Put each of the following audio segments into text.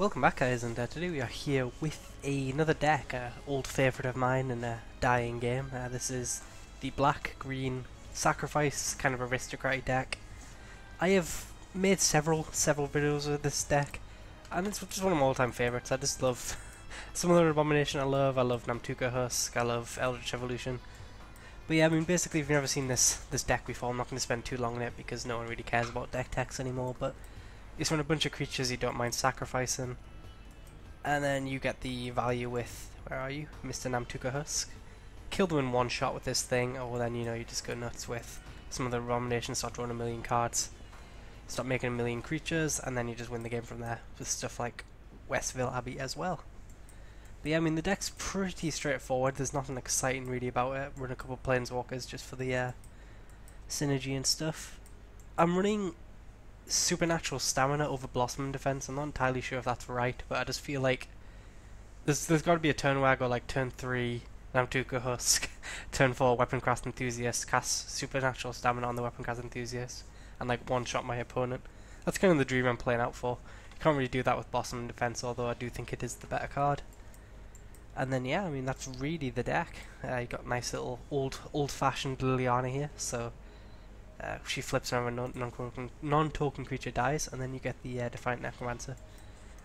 Welcome back, guys, and today we are here with another deck, an old favourite of mine in a dying game. This is the black-green sacrifice kind of aristocratic deck. I have made several videos of this deck, and it's just one of my all-time favourites. I just love Similar Abomination. I love Nantuko Husk. I love Eldritch Evolution. But yeah, I mean, basically, if you've never seen this deck before, I'm not going to spend too long on it because no one really cares about deck techs anymore. But you run a bunch of creatures you don't mind sacrificing, and then you get the value with, where are you, Mr. Nantuko Husk. Kill them in one shot with this thing, or then you just go nuts with some of the abominations, start drawing a million cards, start making a million creatures, and then you just win the game from there with stuff like Westville Abbey as well. But yeah, I mean, the deck's pretty straightforward. There's nothing exciting really about it. Run a couple of planeswalkers just for the synergy and stuff. I'm running supernatural stamina over blossom defense. I'm not entirely sure if that's right, but I just feel like there's got to be a turn where I go like turn 3 Nantuko Husk, turn 4 Weaponcraft Enthusiast, cast supernatural stamina on the Weaponcraft Enthusiast, and like one shot my opponent. That's kind of the dream I'm playing out for. You can't really do that with blossom defense, although I do think it is the better card. And then yeah, I mean, that's really the deck. You got nice little old-fashioned Liliana here, so she flips whenever non-token creature dies, and then you get the Defiant Necromancer.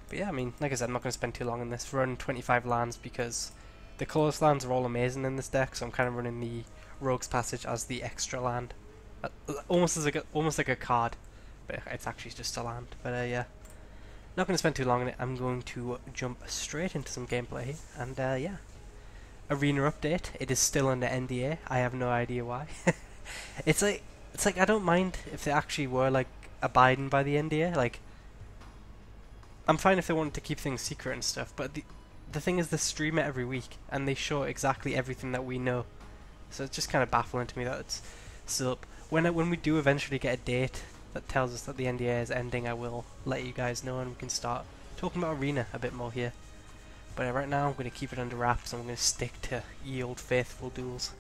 But yeah, I mean, like I said, I'm not going to spend too long on this. Run 25 lands because the colourless lands are all amazing in this deck, so I'm kind of running the Rogue's Passage as the extra land, almost like a card, but it's actually just a land. But yeah, not going to spend too long on it. I'm going to jump straight into some gameplay here, and yeah, arena update. It is still under NDA. I have no idea why. It's like I don't mind if they actually were like abiding by the NDA. Like, I'm fine if they wanted to keep things secret and stuff, but the thing is, they stream it every week and they show exactly everything that we know. So it's just kind of baffling to me that it's still up. When we do eventually get a date that tells us that the NDA is ending, I will let you guys know and we can start talking about Arena a bit more here. But right now I'm going to keep it under wraps and I'm going to stick to ye old faithful Duels.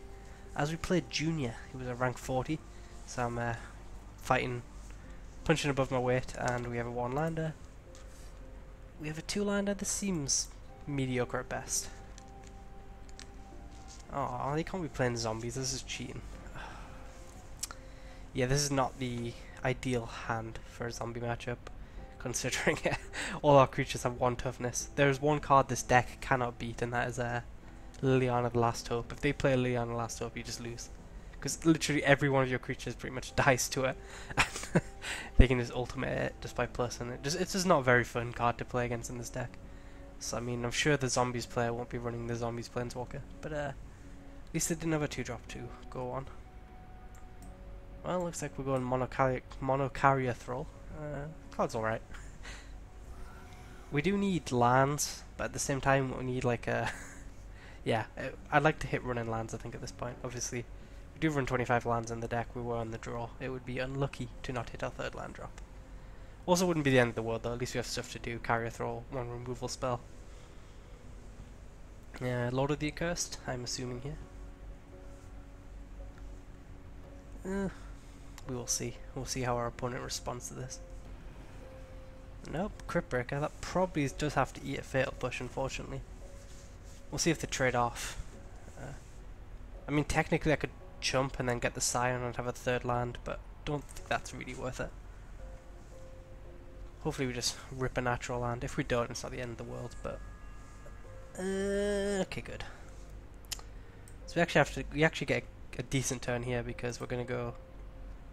As we played Junior, he was a rank 40, so I'm punching above my weight, and we have a 1-lander. We have a 2-lander. This seems mediocre at best. Oh, they can't be playing zombies. This is cheating. Yeah, this is not the ideal hand for a zombie matchup, considering all our creatures have 1 toughness. There's one card this deck cannot beat, and that is Liliana the Last Hope. If they play Liliana the Last Hope, you just lose. Because literally every one of your creatures pretty much dies to it. They can just ultimate it just by plusing it. It's just not a very fun card to play against in this deck. So I mean, I'm sure the zombies player won't be running the zombies planeswalker, but at least they didn't have a 2-drop to go on. Well, looks like we're going Monocarrier Thrall. Card's alright. We do need lands, but at the same time we need like a yeah, I'd like to hit running lands, I think, at this point. Obviously, we do run 25 lands in the deck. We were on the draw. It would be unlucky to not hit our 3rd land drop. Also, wouldn't be the end of the world, though. At least we have stuff to do. Carrier Thrall, 1 removal spell. Lord of the Accursed, I'm assuming here. We will see. We'll see how our opponent responds to this. Nope, Crypt Breaker. That probably does have to eat a Fatal Push, unfortunately. We'll see if they trade off. I mean, technically I could jump and then get the Scion and have a 3rd land, but don't think that's really worth it. Hopefully we just rip a natural land. If we don't, it's not the end of the world, but okay, good. So we actually get a decent turn here because we're going to go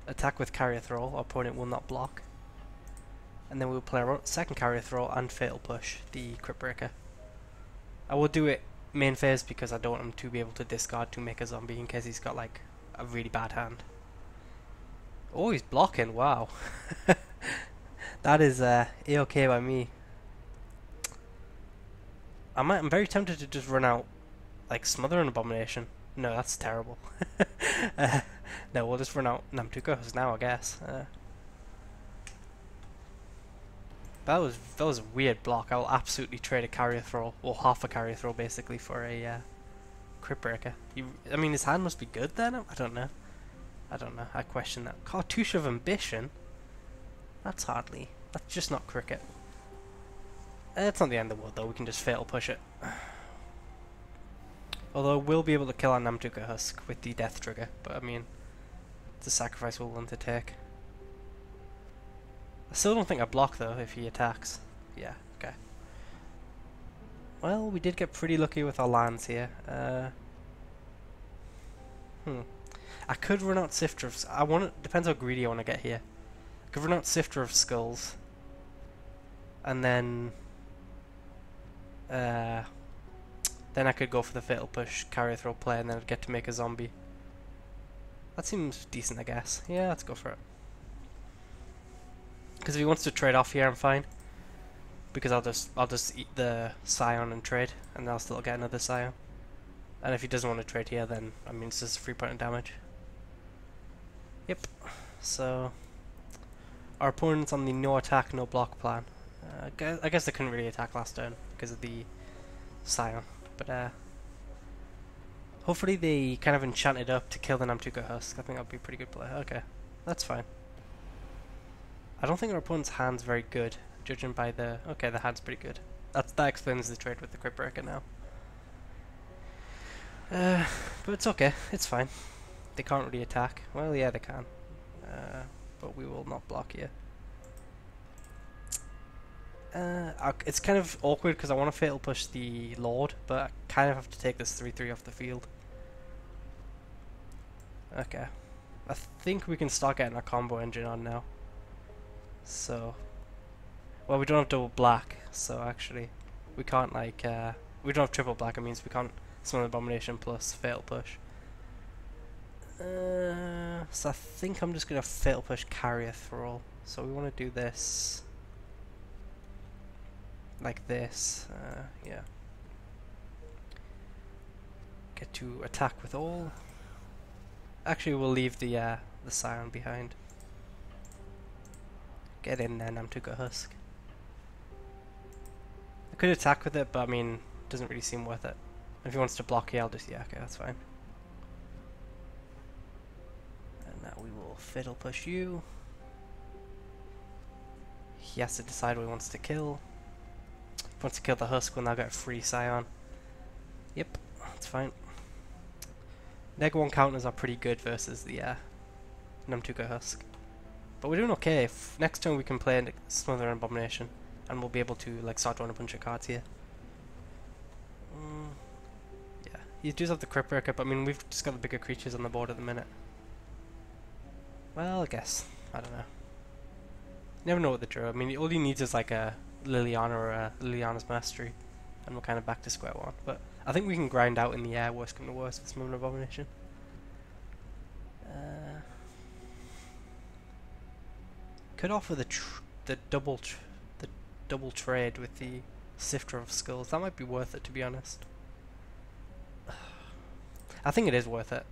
attack with Carrier Thrall. Our opponent will not block. And then we'll play our 2nd Carrier Thrall and Fatal Push, the Crypt Breaker. I will do it main phase because I don't want him to be able to discard to make a zombie in case he's got like a really bad hand. Oh, he's blocking, wow. That is A-okay by me. I'm very tempted to just run out like Smother and Abomination. No, that's terrible. No, we'll just run out Nantuko now, I guess. That was a weird block. I will absolutely trade a Carrier Thrall, or half a Carrier Thrall basically, for a Crypt Breaker. I mean, his hand must be good then? I don't know. I question that. Cartouche of Ambition? That's just not cricket. It's not the end of the world though, we can just fatal push it. Although we'll be able to kill our Nantuko husk with the death trigger, but I mean, it's a sacrifice we're willing to take. I still don't think I block though if he attacks. Yeah, okay. Well, we did get pretty lucky with our lands here. I could run out Sifter of... depends how greedy I want to get here. I could run out Sifter of Skulls. And then I could go for the Fatal Push, carry throw play, and then I'd get to make a zombie. That seems decent, I guess. Yeah, let's go for it. Because if he wants to trade off here, I'm fine. Because I'll just eat the Scion and trade, and I'll still get another Scion. And if he doesn't want to trade here, then I mean it's just 3 point of damage. Yep. So our opponent's on the no attack, no block plan. I guess they couldn't really attack last turn because of the Scion, but hopefully they kind of enchanted up to kill the Nantuko husk. I think that'd be a pretty good play. Okay, that's fine. I don't think our opponent's hand's very good, judging by the... Okay, the hand's pretty good. That explains the trade with the Crypt Breaker now. But it's okay, it's fine. They can't really attack. Well, yeah, they can. But we will not block here. It's kind of awkward because I want to fatal push the Lord, but I kind of have to take this 3-3 off the field. Okay. I think we can start getting our combo engine on now. So... Well, we don't have double black, so actually we can't like... we don't have triple black, it means we can't summon Abomination plus fatal push. So I think I'm just going to fatal push carrier thrall. So we want to do this... like this, yeah. Get to attack with all. Actually, we'll leave the Scion behind. Get in there, Nantuko husk. I could attack with it, but I mean, it doesn't really seem worth it. If he wants to block here, I'll just... yeah, okay, that's fine. And now we will fatal push you. He has to decide what he wants to kill. If he wants to kill the husk, we'll now get a free Scion. Yep, that's fine. Neg1 counters are pretty good versus the Nantuko husk. But we're doing okay. Next turn we can play Smother and Abomination, and we'll be able to like start drawing a bunch of cards here. Yeah, you do have the Crypt Breaker, but I mean we've just got the bigger creatures on the board at the minute. Well, I guess. I don't know. You never know what the draw. I mean, all he needs is like a Liliana or a Liliana's Mastery, and we're kind of back to square one. But I think we can grind out in the air, worst come to worst, with Smother and Abomination. Could offer the double trade with the Sifter of Skulls. That might be worth it, to be honest. I think it is worth it.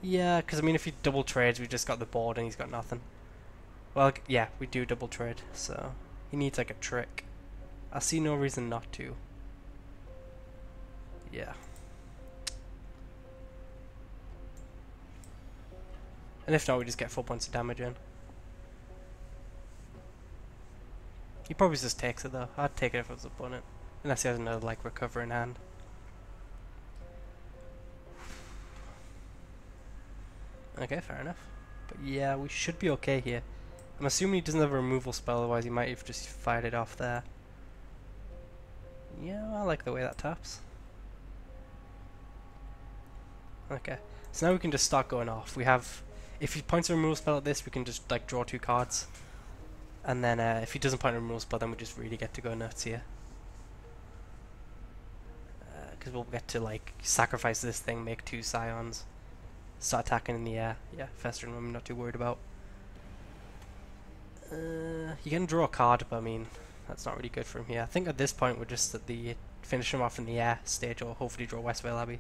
Yeah, because I mean, if he double trades, we just got the board and he's got nothing. Well, yeah, we do double trade, so he needs like a trick. I see no reason not to. Yeah. And if not, we just get 4 points of damage in. He probably just takes it though. I'd take it if it was opponent. Unless he has another like recover in hand. Okay, fair enough. But yeah, we should be okay here. I'm assuming he doesn't have a removal spell, otherwise he might have just fired it off there. Yeah, I like the way that taps. Okay, so now we can just start going off. We have... If he points a removal spell at this, we can just like draw 2 cards. And then if he doesn't point a removal spell, then we just really get to go nuts here. Because we'll get to like sacrifice this thing, make 2 Scions, start attacking in the air. Yeah, Festering I'm not too worried about. You can draw a card, but I mean, that's not really good for him here. I think at this point we're just at the finish him off in the air stage, or hopefully draw Westvale Abbey.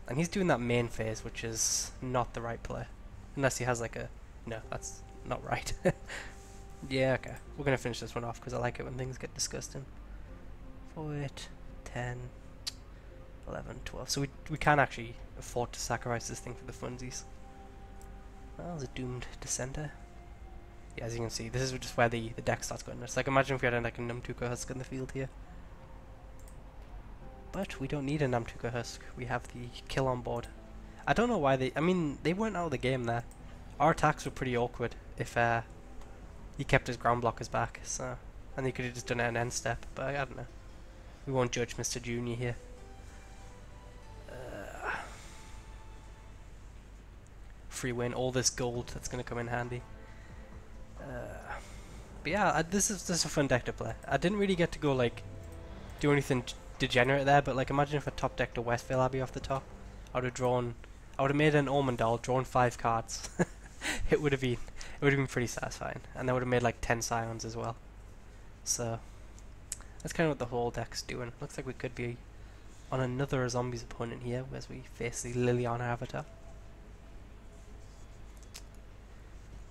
And he's doing that main phase, which is not the right play. Unless he has like a... No, that's not right. Yeah, okay. We're going to finish this one off because I like it when things get disgusting. 4, 8, 10, 11, 12. So we can actually afford to sacrifice this thing for the funsies. That was a doomed dissenter. Yeah, as you can see, this is just where the deck starts going. It's like, imagine if we had like a Nantuko husk in the field here. But we don't need a Nantuko husk. We have the kill on board. I don't know why I mean, they weren't out of the game there. Our attacks were pretty awkward if he kept his ground blockers back, so... And he could have just done it an end step, but I don't know. We won't judge Mr. Junior here. Free win, all this gold, that's going to come in handy. But yeah, this is a fun deck to play. I didn't really get to go like do anything degenerate there, but like imagine if I top decked a Westvale Abbey off the top. I would have made an Ormondal, drawn 5 cards. it would have been pretty satisfying, and I would have made like 10 Scions as well. So that's kind of what the whole deck's doing. Looks like we could be on another zombies opponent here as we face the Liliana avatar.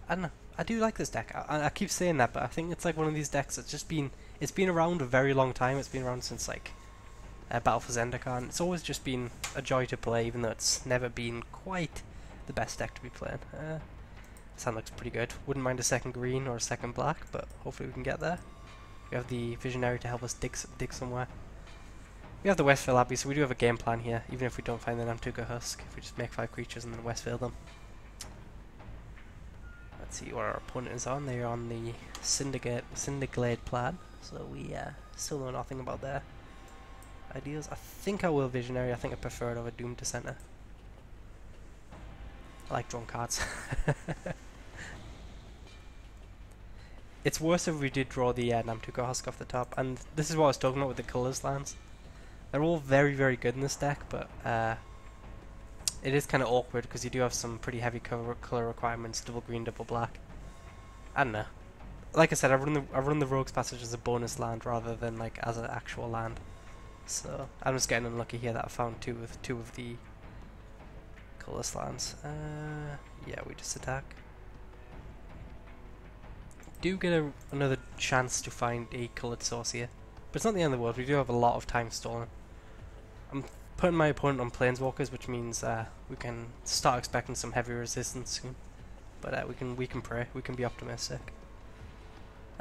I don't know. I do like this deck. I keep saying that, but I think it's like one of these decks that's just it's been around a very long time. It's been around since like Battle for Zendikar, and it's always just been a joy to play, even though it's never been quite the best deck to be playing. This hand looks pretty good. Wouldn't mind a second green or a second black, but hopefully we can get there. We have the Visionary to help us dig somewhere. We have the Westvale Abbey, so we do have a game plan here, even if we don't find the Nantuko husk. If we just make 5 creatures and then Westvale them. Let's see what our opponent is on. They're on the Cinderglade plan, so we still know nothing about their ideas. I think I will Visionary. I think I prefer it over Doom Dissenter. I like drawing cards. It's worse if we did draw the Nantuko husk off the top, and this is what I was talking about with the colours lands. They're all very, very good in this deck, but it is kind of awkward because you do have some pretty heavy colour requirements, double green, double black. I don't know. Like I said, I run the Rogue's Passage as a bonus land rather than like as an actual land. So I'm just getting unlucky here that I found two of the colourless lands. Yeah, we just attack. Do get another chance to find a coloured source here, but it's not the end of the world. We do have a lot of time stolen. I'm putting my opponent on Planeswalkers, which means we can start expecting some heavy resistance soon. But we can pray. We can be optimistic.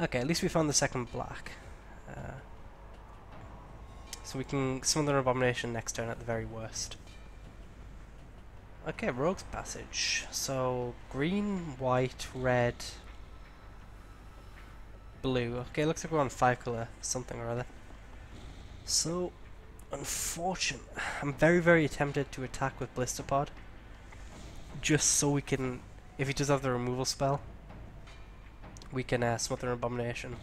Okay, at least we found the second black. So we can summon the Abomination next turn at the very worst. Okay, Rogue's Passage. So green, white, red, blue. Okay, looks like we're on 5 colour something or other. So, unfortunate. I'm very, very tempted to attack with Blisterpod, just so we can, if he does have the removal spell, we can smother an Abomination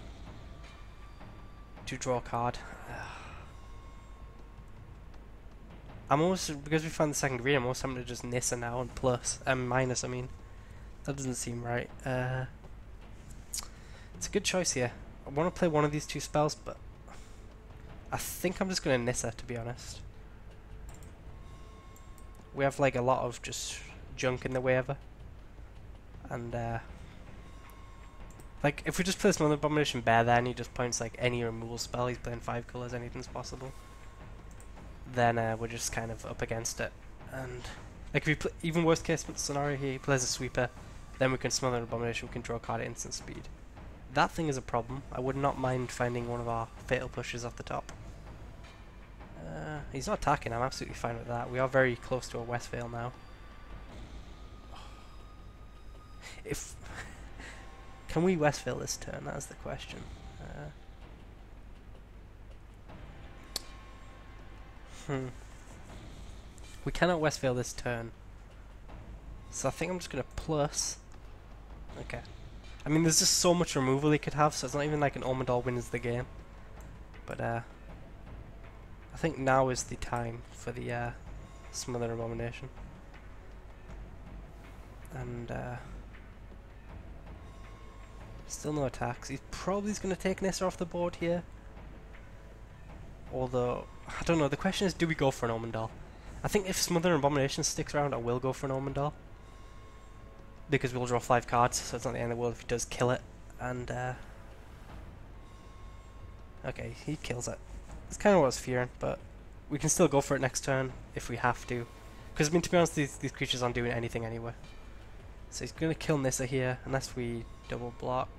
to draw a card. I'm almost, because we found the second green, I'm almost tempted to just Nissa now and minus, I mean. That doesn't seem right. It's a good choice here. I want to play one of these 2 spells, but I think I'm just going to Nissa, to be honest. We have like a lot of just junk in the way of her. And like if we just play another Abomination Bear there and he just points like any removal spell, he's playing 5 colours, anything's possible. Then we're just kind of up against it. And like if we even worst case scenario here, he plays a sweeper, then we can smother an Abomination, we can draw a card at instant speed. That thing is a problem. I would not mind finding one of our fatal pushes off the top. He's not attacking, I'm absolutely fine with that. We are very close to a Westvale now. If can we Westvale this turn? That's the question. We cannot Westvale this turn. So I think I'm just going to plus. Okay. I mean, there's just so much removal he could have, so it's not even like an Ormondal wins the game. But I think now is the time for the Smother Abomination. And still no attacks. He's probably going to take Nissa off the board here. Although, I don't know, the question is, do we go for an Ormondal? I think if Smother Abomination sticks around, I will go for an Ormondal. Because we'll draw 5 cards, so it's not the end of the world if he does kill it. And, okay, he kills it. That's kind of what I was fearing, but we can still go for it next turn if we have to. Because, I mean, to be honest, these creatures aren't doing anything anyway. So he's going to kill Nissa here, unless we double block.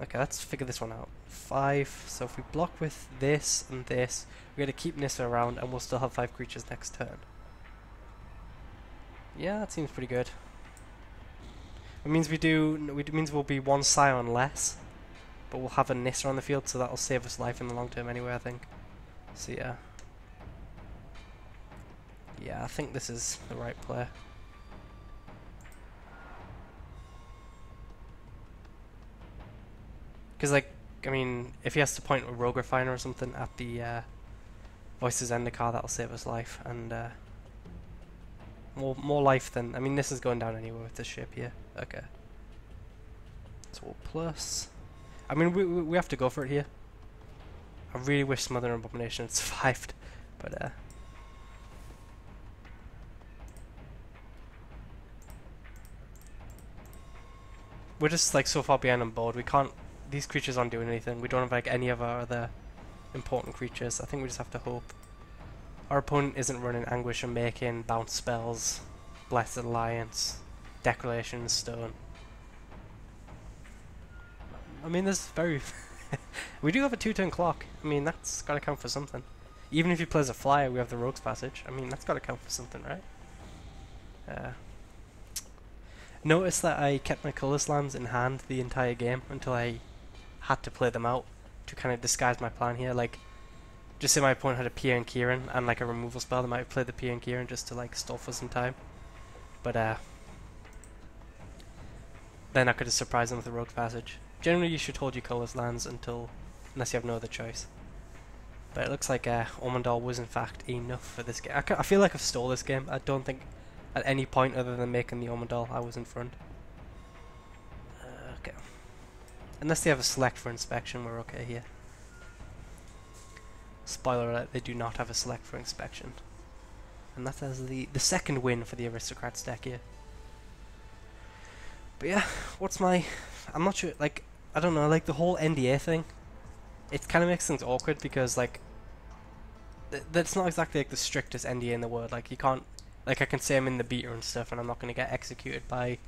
Okay, let's figure this one out. 5, so if we block with this and this, we're going to keep Nissa around and we'll still have 5 creatures next turn. Yeah, that seems pretty good. It means it means we'll be 1 Scion less, but we'll have a Nissa on the field, so that'll save us life in the long term anyway, I think. So yeah. Yeah, I think this is the right play. Because, like, I mean, if he has to point a Rogue Refiner or something at the Voices Ender card, that'll save us life, and more life than... I mean, this is going down anyway with this ship here. Okay. So we'll plus... I mean, we have to go for it here. I really wish Smother and Abomination had survived, but we're just, like, so far behind on board. We can't... These creatures aren't doing anything. We don't have, like, any of our other important creatures. I think we just have to hope. Our opponent isn't running Anguish and making bounce spells, Blessed Alliance, Declaration Stone. I mean, there's very... we do have a 2-turn clock. I mean, that's gotta count for something. Even if he plays a flyer, we have the Rogue's Passage. I mean, that's gotta count for something, right? Notice that I kept my colour slams in hand the entire game until I had to play them out to kind of disguise my plan here. Like, just say my opponent had a Pierre and Kieran and like a removal spell, they might have played the Pierre and Kieran just to like stall for some time. But then I could have surprised them with the Rogue's Passage. Generally you should hold your colours lands unless you have no other choice. But it looks like Ormondal was in fact enough for this game. I feel like I've stole this game. I don't think at any point other than making the Ormondal I was in front. Okay. Unless they have a select for inspection, we're okay here. Spoiler alert, they do not have a select for inspection. And that is the second win for the Aristocrats deck here. But yeah, I'm not sure, like, I don't know, like the whole NDA thing, it kind of makes things awkward because, like, that's not exactly like the strictest NDA in the world. Like, you can't, like, I can say I'm in the beta and stuff and I'm not going to get executed by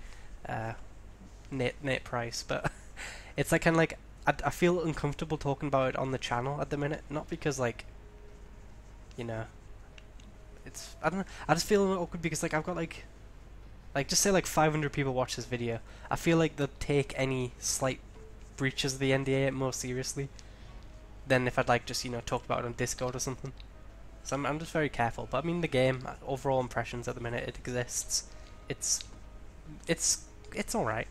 Nate Price, but it's like kind of like, I feel uncomfortable talking about it on the channel at the minute, not because, like, you know, it's, I don't know, I just feel awkward because, like, I've got, like, just say, like, 500 people watch this video. I feel like they'll take any slight breaches of the NDA more seriously than if I'd, like, just, you know, talked about it on Discord or something. So I'm just very careful. But I mean, the game, overall impressions at the minute, it exists. It's all right.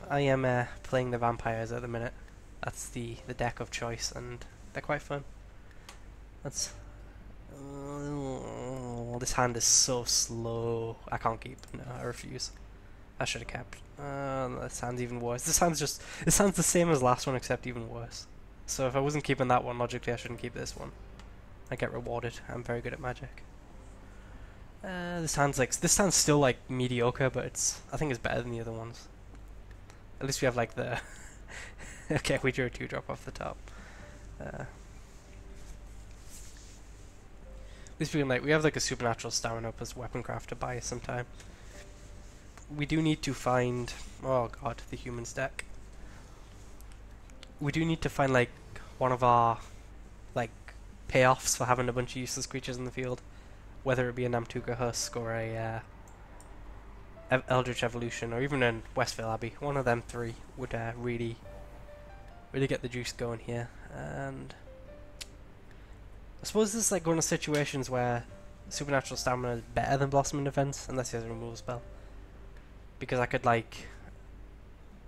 I am playing the vampires at the minute. That's the deck of choice, and they're quite fun. That's this hand is so slow. I can't keep. No, I refuse. I should have kept. This hand's even worse. This hand's the same as last one except even worse. So if I wasn't keeping that one, logically I shouldn't keep this one. I get rewarded. I'm very good at Magic. This hand's still like mediocre, but I think it's better than the other ones. At least we have like the okay, we drew a 2-drop off the top. At least we have like a supernatural stamina plus weaponcraft to buy us some time. We do need to find, oh god, the humans deck. We do need to find like one of our like payoffs for having a bunch of useless creatures in the field, whether it be a Nantuko husk or a Eldritch Evolution or even a Westvale Abbey. One of them three would really get the juice going here. And I suppose this is like one of the situations where Supernatural Stamina is better than Blossoming Defense, unless he has a removal spell. Because I could like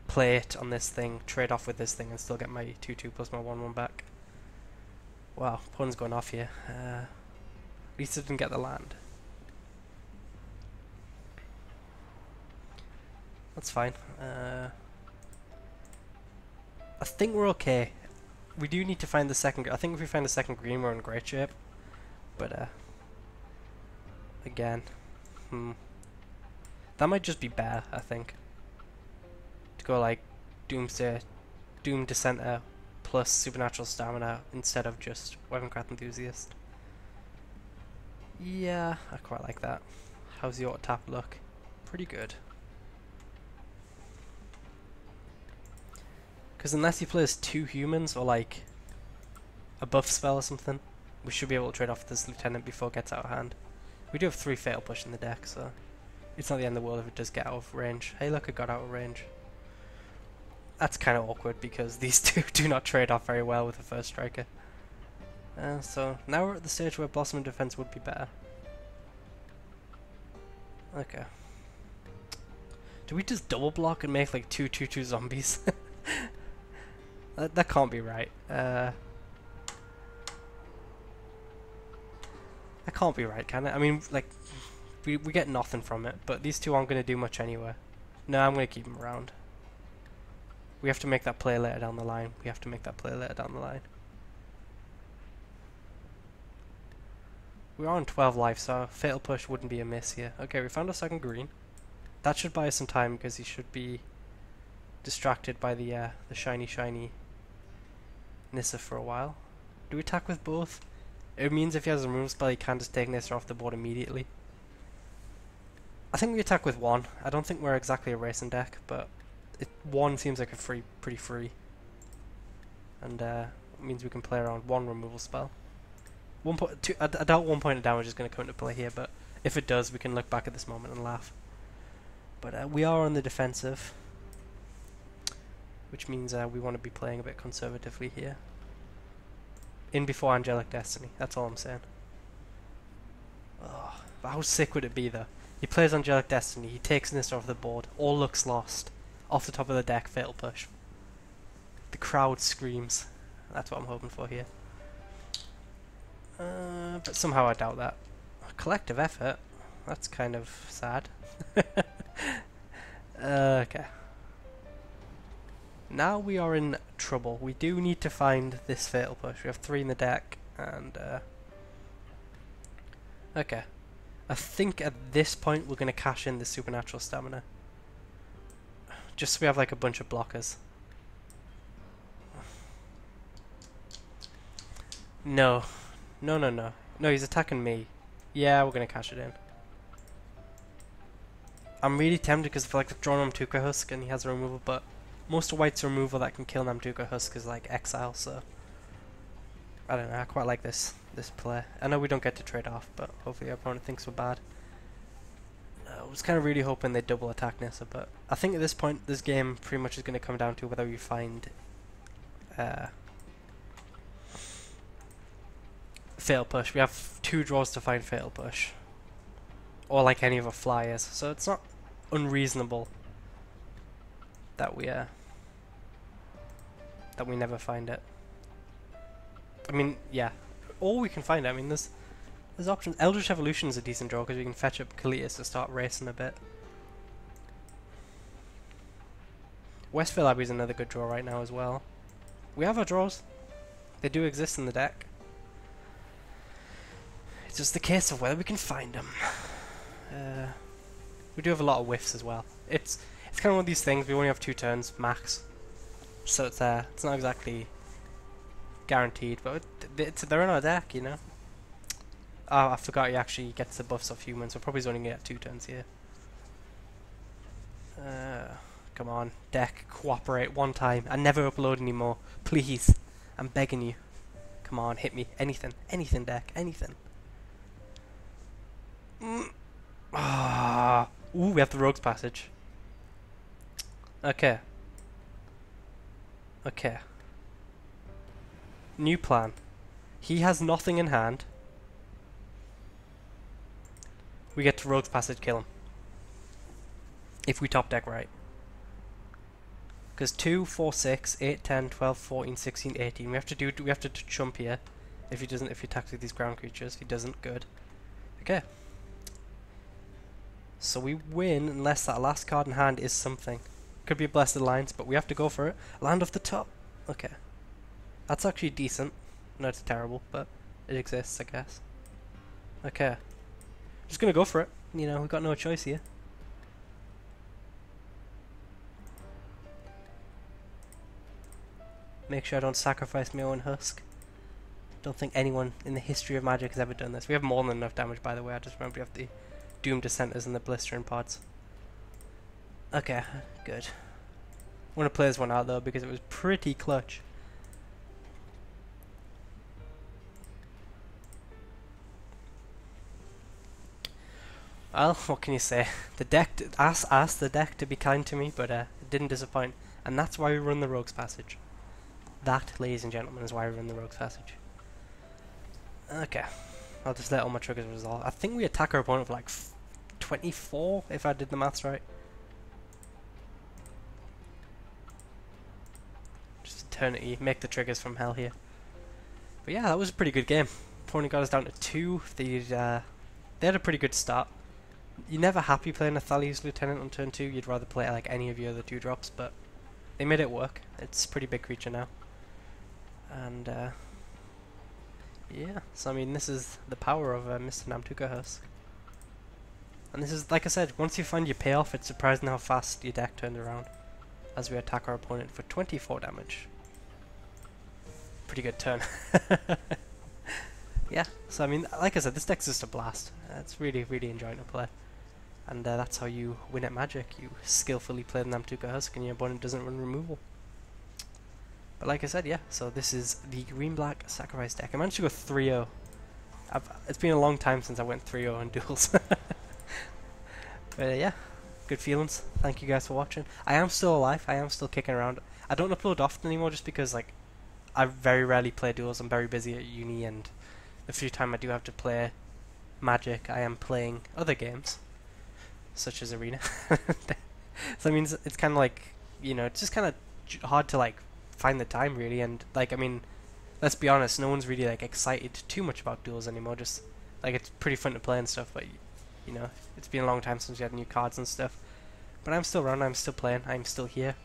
play it on this thing, trade off with this thing, and still get my 2/2 plus my 1/1 back. Wow, opponent's going off here. At least I didn't get the land. That's fine. I think we're okay. We do need to find the second. I think if we find the second green, we're in great shape. But again, that might just be better. I think to go like Doom Dissenter plus Supernatural Stamina instead of just Weaponcraft Enthusiast. Yeah, I quite like that. How's the auto tap look? Pretty good. Because unless he plays 2 humans or like a buff spell or something, we should be able to trade off this lieutenant before it gets out of hand. We do have 3 fatal push in the deck, so it's not the end of the world if it does get out of range. Hey look, it got out of range. That's kind of awkward because these two do not trade off very well with the first striker. So now we're at the stage where Blossom and Defense would be better. Okay. Do we just double block and make like 2/2/2 zombies? that can't be right. That can't be right, can it? I mean, like, we get nothing from it, but these two aren't going to do much anyway. No, I'm going to keep them around. We have to make that play later down the line. We have to make that play later down the line. We are on 12 life, so Fatal Push wouldn't be a miss here. Okay, we found a second green. That should buy us some time because he should be distracted by the shiny Nissa for a while. Do we attack with both? It means if he has a remove spell, he can just take Nissa off the board immediately. I think we attack with 1. I don't think we're exactly a racing deck, but 1 seems like a pretty free. And it means we can play around 1 removal spell. I doubt 1 point of damage is going to come into play here, but if it does, we can look back at this moment and laugh. But we are on the defensive, which means we want to be playing a bit conservatively here. In before Angelic Destiny, that's all I'm saying. Oh, how sick would it be though? He plays Angelic Destiny, he takes Nissa off the board, all looks lost. Off the top of the deck, Fatal Push. The crowd screams. That's what I'm hoping for here. But somehow I doubt that. A collective effort? That's kind of sad. Okay. Now we are in trouble. We do need to find this Fatal Push. We have 3 in the deck, and okay. I think at this point we're going to cash in the Supernatural Stamina. Just so we have like a bunch of blockers. No. No, he's attacking me. Yeah, we're going to cash it in. I'm really tempted because I feel like I've drawn Nantuko Husk and he has a removal, but most of White's removal that can kill Nantuko Husk is like Exile, so I don't know, I quite like this play. I know we don't get to trade off, but hopefully our opponent thinks we're bad. I was kind of really hoping they'd double attack Nissa, but I think at this point this game pretty much is going to come down to whether we find Fatal Push. We have 2 draws to find Fatal Push, or like any other flyers, so it's not unreasonable that we never find it. I mean, yeah, or we can find it. I mean, there's options. Eldritch Evolution is a decent draw because we can fetch up Kalitas to start racing a bit. Westvale Abbey is another good draw right now as well. We have our draws. They do exist in the deck. It's just the case of whether we can find them. We do have a lot of whiffs as well. It's kind of one of these things. We only have 2 turns max, so it's not exactly guaranteed, but they're in our deck, you know. Oh, I forgot he actually gets the buffs off humans, so probably he's only going to get 2 turns here. Come on, deck, cooperate one time. I never upload anymore. Please. I'm begging you. Come on, hit me. Anything. Anything, deck. Anything. Ah. Ooh, we have the Rogue's Passage. Okay. Okay. New plan. He has nothing in hand. We get to Rogue's Passage, kill him. If we top deck right. Because 2, 4, 6, 8, 10, 12, 14, 16, 18. We have to chump here. If he attacks with these ground creatures. If he doesn't, good. Okay. So we win unless that last card in hand is something. Could be a Blessed Alliance, but we have to go for it. Land off the top. Okay. That's actually decent. No, it's terrible, but it exists, I guess. Okay. Just gonna go for it. You know, we've got no choice here. Make sure I don't sacrifice my own husk. Don't think anyone in the history of Magic has ever done this. We have more than enough damage, by the way. I just remember we have the Doom Dissenters and the Blistering Pods. Okay, good. I want to play this one out though because it was pretty clutch. Well, what can you say? The deck asked the deck to be kind to me, but it didn't disappoint, and that's why we run the Rogue's Passage. That, ladies and gentlemen, is why we run the Rogue's Passage. Okay, I'll just let all my triggers resolve. I think we attack our opponent for like 24, if I did the maths right. Just eternity, make the triggers from hell here. But yeah, that was a pretty good game. Opponent got us down to 2. They had a pretty good start. You're never happy playing a Thalia's Lieutenant on turn 2, you'd rather play like any of your other 2-drops, but they made it work. It's a pretty big creature now. And yeah, so I mean this is the power of Mr. Nantuko Husk. And this is, like I said, once you find your payoff, it's surprising how fast your deck turns around as we attack our opponent for 24 damage. Pretty good turn. Yeah, so I mean, like I said, this deck's just a blast. It's really, really enjoying to play. And that's how you win at Magic. You skillfully play the Nantuko Husk and your opponent doesn't run removal. But like I said, yeah, so this is the green-black sacrifice deck. I managed to go 3-0. It's been a long time since I went 3-0 in Duels. But yeah, good feelings. Thank you guys for watching. I am still alive. I am still kicking around. I don't upload often anymore just because like I very rarely play Duels. I'm very busy at uni, and the few time I do have to play Magic, I am playing other games, such as Arena. So I mean, it's kind of like, you know, it's just kind of hard to like find the time really, and like I mean, let's be honest, no one's really like excited too much about Duels anymore. Just like it's pretty fun to play and stuff, but you know, it's been a long time since we had new cards and stuff. But I'm still around. I'm still playing. I'm still here.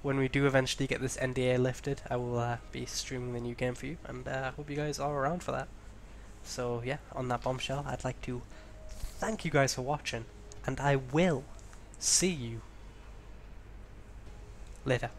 When we do eventually get this NDA lifted, I will be streaming the new game for you, and I hope you guys are around for that. So yeah, on that bombshell, I'd like to thank you guys for watching, and I will see you later.